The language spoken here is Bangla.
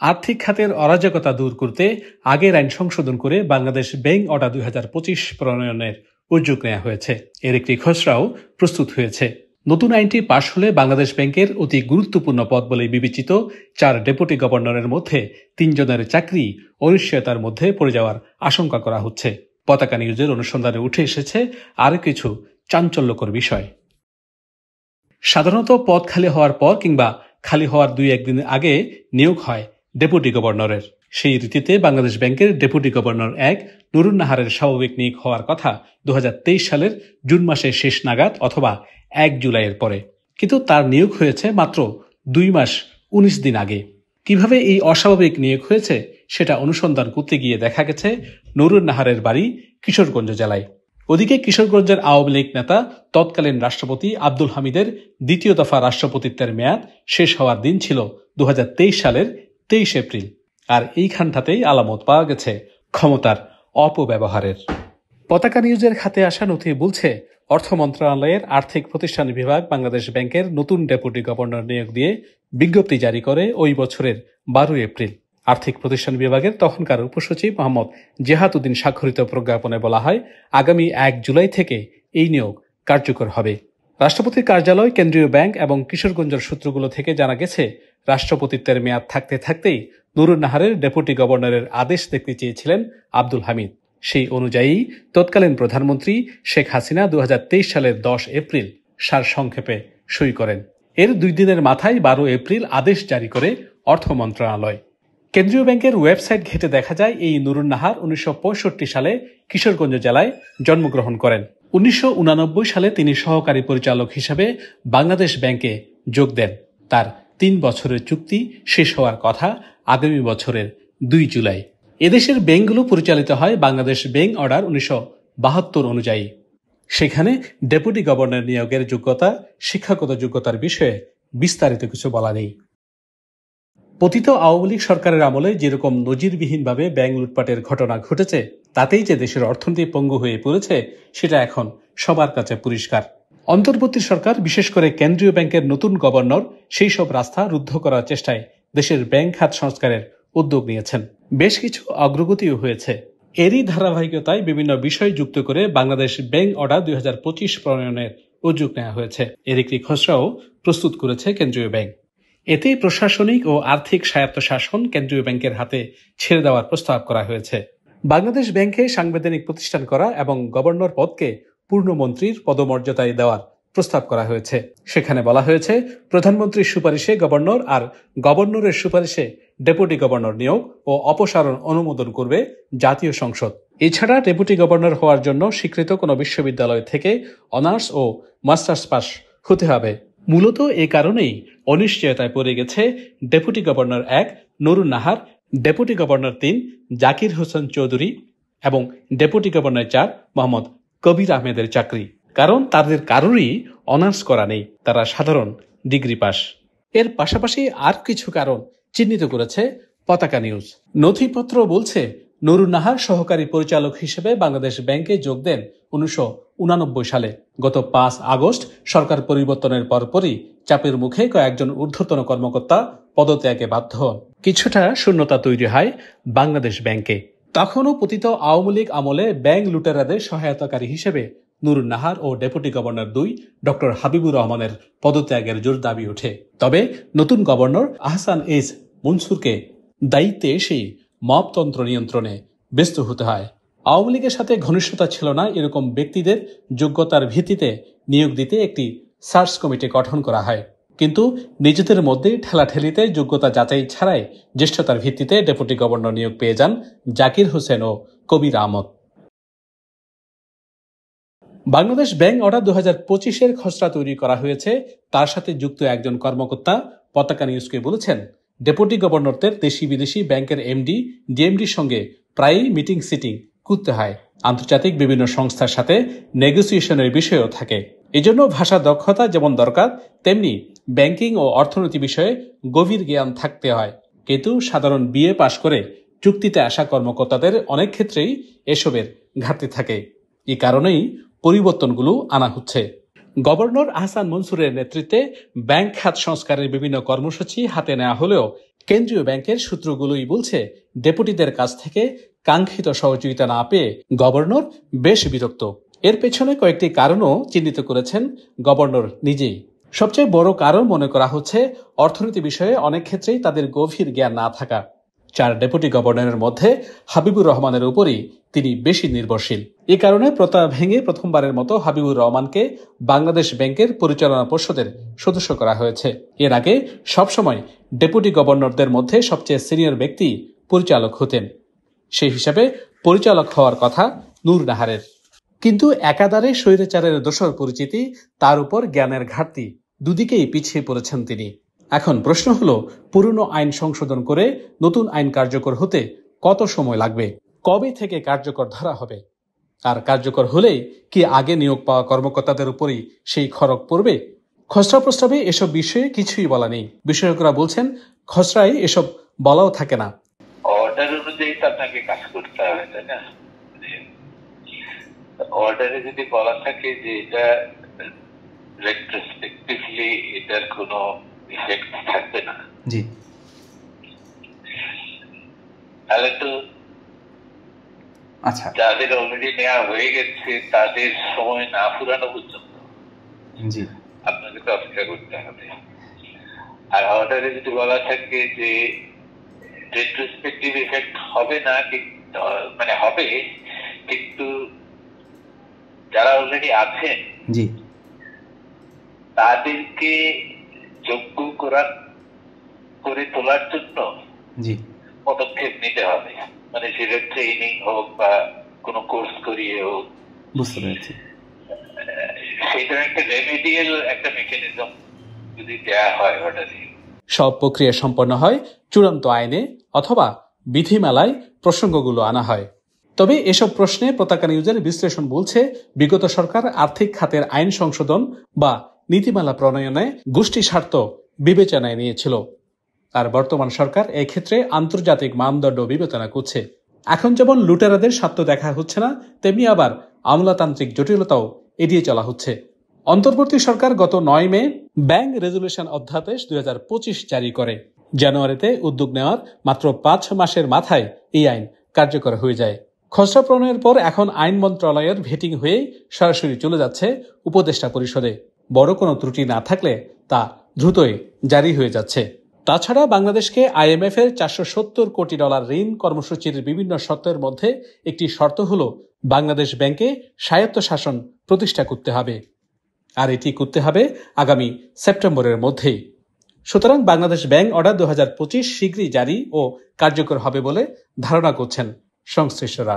আর্থিক খাতের অরাজকতা দূর করতে আগের আইন সংশোধন করে বাংলাদেশ ব্যাংক অর্ডার 2025 প্রণয়নের উদ্যোগ নেওয়া হয়েছে। এর একটি খসড়াও প্রস্তুত হয়েছে। নতুন আইনটি পাশ হলে বাংলাদেশ ব্যাংকের অতি গুরুত্বপূর্ণ পদ বলে বিবেচিত 4 ডেপুটি গভর্নরের মধ্যে 3 জনের চাকরি অনিশ্চয়তার মধ্যে পড়ে যাওয়ার আশঙ্কা করা হচ্ছে। পতাকা নিউজের অনুসন্ধানে উঠে এসেছে আরও কিছু চাঞ্চল্যকর বিষয়। সাধারণত পদ খালি হওয়ার পর কিংবা খালি হওয়ার 2-1 দিন আগে নিয়োগ হয় ডেপুটি গভর্নরের। সেই রীতিতে বাংলাদেশ ব্যাংকের ডেপুটি গভর্নর 1 নুরুন নাহারের স্বাভাবিক নিয়োগ হওয়ার কথা 2023 সালের জুন মাসের শেষ নাগাদ অথবা 1 জুলাইয়ের পরে, কিন্তু তার নিয়োগ হয়েছে মাত্র 2 মাস 19 দিন আগে। কিভাবে এই অস্বাভাবিক নিয়োগ হয়েছে সেটা অনুসন্ধান করতে গিয়ে দেখা গেছে নুরুন নাহারের বাড়ি কিশোরগঞ্জ জেলায়। ওদিকে কিশোরগঞ্জের আওয়ামী লীগ নেতা তৎকালীন রাষ্ট্রপতি আব্দুল হামিদের দ্বিতীয় দফা রাষ্ট্রপতিত্বের মেয়াদ শেষ হওয়ার দিন ছিল 2023 সালের 23 এপ্রিল। আর এইখানটাতেই আলামত পাওয়া গেছে ক্ষমতার অপব্যবহারের। পতাকা নিউজের খাতে আসা নথি বলছে, অর্থ মন্ত্রণালয়ের আর্থিক প্রতিষ্ঠান বিভাগ বাংলাদেশ ব্যাংকের নতুন ডেপুটি গভর্নর নিয়োগ দিয়ে বিজ্ঞপ্তি জারি করে ওই বছরের 12 এপ্রিল। আর্থিক প্রতিষ্ঠান বিভাগের তখনকার উপসচিব মোহাম্মদ জেহাদ উদ্দিন স্বাক্ষরিত প্রজ্ঞাপনে বলা হয়, আগামী 1 জুলাই থেকে এই নিয়োগ কার্যকর হবে। রাষ্ট্রপতির কার্যালয়, কেন্দ্রীয় ব্যাংক এবং কিশোরগঞ্জের সূত্রগুলো থেকে জানা গেছে, রাষ্ট্রপতিত্বের মেয়াদ থাকতে থাকতেই নুরুন নাহারের ডেপুটি গভর্নরের আদেশ দেখতে চেয়েছিলেন আব্দুল হামিদ। সেই অনুযায়ী তৎকালীন প্রধানমন্ত্রী শেখ হাসিনা 2023 সালের 10 এপ্রিল সারসংক্ষেপে সই করেন। এর 2 দিনের মাথায় 12 এপ্রিল আদেশ জারি করে অর্থ মন্ত্রণালয়। কেন্দ্রীয় ব্যাংকের ওয়েবসাইট ঘেঁটে দেখা যায়, এই নুরুন নাহার 1965 সালে কিশোরগঞ্জ জেলায় জন্মগ্রহণ করেন। 1989 সালে তিনি সহকারী পরিচালক হিসেবে বাংলাদেশ ব্যাংকে যোগ দেন। তার 3 বছরের চুক্তি শেষ হওয়ার কথা আগামী বছরের 2 জুলাই। এদেশের ব্যাংকগুলো পরিচালিত হয় বাংলাদেশ ব্যাংক অর্ডার 1972 অনুযায়ী। সেখানে ডেপুটি গভর্নর নিয়োগের যোগ্যতা, শিক্ষাগত যোগ্যতার বিষয়ে বিস্তারিত কিছু বলা নেই। পতিত আওয়ামী লীগ সরকারের আমলে যেরকম নজিরবিহীনভাবে ব্যাংক লুটপাটের ঘটনা ঘটেছে, তাতেই যে দেশের অর্থনীতি পঙ্গু হয়ে পড়েছে সেটা এখন সবার কাছে পরিষ্কার। অন্তর্বর্তী সরকার, বিশেষ করে কেন্দ্রীয় ব্যাংকের নতুন গভর্নর সেই সব রাস্তা রুদ্ধ করার চেষ্টায় দেশের ব্যাংক খাত সংস্কারের উদ্যোগ নিয়েছেন। বেশ কিছু অগ্রগতিও হয়েছে। এরই ধারাবাহিকতায় বিভিন্ন বিষয় যুক্ত করে বাংলাদেশ ব্যাংক অর্ডার 2025 প্রণয়নের উদ্যোগ নেওয়া হয়েছে। এর একটি খসড়াও প্রস্তুত করেছে কেন্দ্রীয় ব্যাংক। এতে প্রশাসনিক ও আর্থিক স্বায়ত্তশাসন কেন্দ্রীয় ব্যাংকের হাতে ছেড়ে দেওয়ার প্রস্তাব করা হয়েছে। বাংলাদেশ ব্যাংকে সাংবিধানিক প্রতিষ্ঠান করা এবং গভর্নর পদকে পূর্ণমন্ত্রীর পদমর্যাদায় দেওয়ার প্রস্তাব করা হয়েছে। সেখানে বলা হয়েছে, প্রধানমন্ত্রীর সুপারিশে গভর্নর আর গভর্নরের সুপারিশে ডেপুটি গভর্নর নিয়োগ ও অপসারণ অনুমোদন করবে জাতীয় সংসদ। এছাড়া ডেপুটি গভর্নর হওয়ার জন্য স্বীকৃত কোনো বিশ্ববিদ্যালয় থেকে অনার্স ও মাস্টার্স পাস হতে হবে। মূলত এ কারণেই অনিশ্চয়তায় পড়ে গেছে deputy governor 1 Nurun Nahar, deputy governor 3 Zakir Hossain Chowdhury এবং ডেপুটি গভর্নর 4 মোহাম্মদ কবির আহমেদের চাকরি। কারণ তাদের কারোরই অনার্স করা নেই, তারা সাধারণ ডিগ্রি পাস। এর পাশাপাশি আর কিছু কারণ চিহ্নিত করেছে পতাকা নিউজ। নথিপত্র বলছে, নুরুন নাহার সহকারী পরিচালক হিসেবে বাংলাদেশ ব্যাংকে যোগ দেন 1989 সালে। গত 5 আগস্ট সরকার পরিবর্তনের পরপরই চাপের মুখে কয়েকজন ঊর্ধ্বতন কর্মকর্তা পদত্যাগে বাধ্য হন। কিছুটা শূন্যতা তৈরি হয় বাংলাদেশ ব্যাংকে। তখনও পতিত আওয়ামী লীগ আমলে ব্যাংক লুটেরাদের সহায়তাকারী হিসেবে নুরুন নাহার ও ডেপুটি গভর্নর 2 ডক্টর হাবিবুর রহমানের পদত্যাগের জোর দাবি ওঠে। তবে নতুন গভর্নর আহসান এইচ মনসুরকে দায়িত্বে এসেই মপতন্ত্র নিয়ন্ত্রণে ব্যস্ত হতে হয়। আওয়ামী লীগের সাথে ঘনিষ্ঠতা ছিল না এরকম ব্যক্তিদের যোগ্যতার ভিত্তিতে নিয়োগ দিতে একটি সার্চ কমিটি গঠন করা হয়। কিন্তু নিজেদের মধ্যেই ঠেলাঠেলিতে যোগ্যতা যাচাই ছাড়াই জ্যেষ্ঠতার ভিত্তিতে ডেপুটি গভর্নর নিয়োগ পেয়ে যান জাকির হোসেন ও কবির আহমদ। বাংলাদেশ ব্যাংক অর্ডার 2025-এর খসড়া তৈরি করা হয়েছে। তার সাথে যুক্ত একজন কর্মকর্তা পতাকা নিউজকে বলেছেন, ডেপুটি গভর্নরদের দেশি বিদেশি ব্যাংকের এমডি, ডিএমডির সঙ্গে প্রায়ই মিটিং সিটিং করতে হয়। আন্তর্জাতিক বিভিন্ন সংস্থার সাথে নেগোসিয়েশনের বিষয়ও থাকে। এজন্য ভাষা দক্ষতা যেমন দরকার, তেমনি ব্যাংকিং ও অর্থনীতি বিষয়ে গভীর জ্ঞান থাকতে হয়। কিন্তু সাধারণ বিএ পাশ করে চুক্তিতে আসা কর্মকর্তাদের অনেক ক্ষেত্রেই এসবের ঘাটতি থাকে। এই কারণেই পরিবর্তনগুলো আনা হচ্ছে। গভর্নর আহসান মনসুরের নেতৃত্বে ব্যাংক খাত সংস্কারের বিভিন্ন কর্মসূচি হাতে নেওয়া হলেও কেন্দ্রীয় ব্যাংকের সূত্রগুলোই বলছে, ডেপুটিদের কাছ থেকে কাঙ্ক্ষিত সহযোগিতা না পেয়ে গভর্নর বেশ বিরক্ত। এর পেছনে কয়েকটি কারণও চিহ্নিত করেছেন গভর্নর নিজেই। সবচেয়ে বড় কারণ মনে করা হচ্ছে অর্থনীতি বিষয়ে অনেক ক্ষেত্রেই তাদের গভীর জ্ঞান না থাকা। 4 ডেপুটি গভর্নরের মধ্যে হাবিবুর রহমানের উপরই তিনি বেশি নির্ভরশীল। এ কারণে প্রথা ভেঙে প্রথমবারের মতো হাবিবুর রহমানকে বাংলাদেশ ব্যাংকের পরিচালনা পর্ষদের সদস্য করা হয়েছে। এর আগে সবসময় ডেপুটি গভর্নরদের মধ্যে সবচেয়ে সিনিয়র ব্যক্তি পরিচালক হতেন। সেই হিসাবে পরিচালক হওয়ার কথা নূর নাহারের। কিন্তু একাধারে স্বৈরাচারের দোসর পরিচিতি, তার উপর জ্ঞানের ঘাটতি, দুদিকেই পিছিয়ে পড়েছেন তিনি। এখন প্রশ্ন হলো, পুরনো আইন সংশোধন করে নতুন আইন কার্যকর হতে কত সময় লাগবে, কবে থেকে কার্যকর ধরা হবে, আর কার্যকর হলেই কি আগে নিয়োগ পাওয়া কর্মকর্তাদের উপরই সেই খড়গ পড়বে? খসড়া প্রস্তাবে এসব বিষয়ে কিছুই বলা নেই। বিশেষজ্ঞরা বলছেন, খসড়ায় এসব বলাও থাকে না। অর্ডার অনুযায়ী তো আপনাকে কাজ করতে হবে, তাই না? অর্ডারে যদি বলা থাকে যে এটা রেট্রোস্পেক্টিভলি এটার কোনো ইফেক্ট থাকবে না, জি, তাহলে তো আচ্ছা, যাদের অলরেডি নেওয়া হয়ে গেছে তাদের সময় না ফুরানো পর্যন্ত জি আপনাকে তো অপেক্ষা করতে হবে। আর অর্ডারে যদি বলা থাকে যে রেট্রোস্পেক্টিভ ইফেক্ট হবে না, মানে হবে, কিন্তু যারা অলরেডি আছেন জি তাদেরকে যোগ্য করে তোলার জন্য জি পদক্ষেপ নিতে হবে। মানে সেটা ট্রেনিং হোক বা কোনো কোর্স করিয়ে হোক, বুঝতে পেরেছি, সেটা একটা রেমেডিয়াল একটা মেকানিজম যদি দেওয়া হয় অর্ডারে। সব প্রক্রিয়া সম্পন্ন হয় চূড়ান্ত আইনে অথবা বিধিমালায় প্রসঙ্গগুলো আনা হয়। তবে এসব প্রশ্নে পতাকা নিউজের বিশ্লেষণ বলছে, বিগত সরকার আর্থিক খাতের আইন সংশোধন বা নীতিমালা প্রণয়নে গোষ্ঠী স্বার্থ বিবেচনায় নিয়েছিল, আর বর্তমান সরকার এক্ষেত্রে আন্তর্জাতিক মানদণ্ড বিবেচনা করছে। এখন যেমন লুটেরাদের স্বার্থ দেখা হচ্ছে না, তেমনি আবার আমলাতান্ত্রিক জটিলতাও এড়িয়ে চলা হচ্ছে। অন্তর্বর্তী সরকার গত 9 মে ব্যাংক রেজুলেশন অধ্যাদেশ 2025 জারি করে। জানুয়ারিতে উদ্যোগ নেওয়ার মাত্র 5 মাসের মাথায় এই আইন কার্যকর হয়ে যায়। খসড়া প্রণয়নের পর এখন আইন মন্ত্রণালয়ের ভেটিং হয়ে সরাসরি চলে যাচ্ছে উপদেষ্টা পরিষদে। বড় কোনো ত্রুটি না থাকলে তা দ্রুতই জারি হয়ে যাচ্ছে। তাছাড়া বাংলাদেশকে IMF এর $470 কোটি ঋণ কর্মসূচির বিভিন্ন শর্তের মধ্যে একটি শর্ত হল বাংলাদেশ ব্যাংকে স্বায়ত্তশাসন প্রতিষ্ঠা করতে হবে, আর এটি করতে হবে আগামী সেপ্টেম্বরের মধ্যেই। সুতরাং বাংলাদেশ ব্যাংক অর্ডার 2025 শীঘ্রই জারি ও কার্যকর হবে বলে ধারণা করছেন সংশ্লিষ্টরা।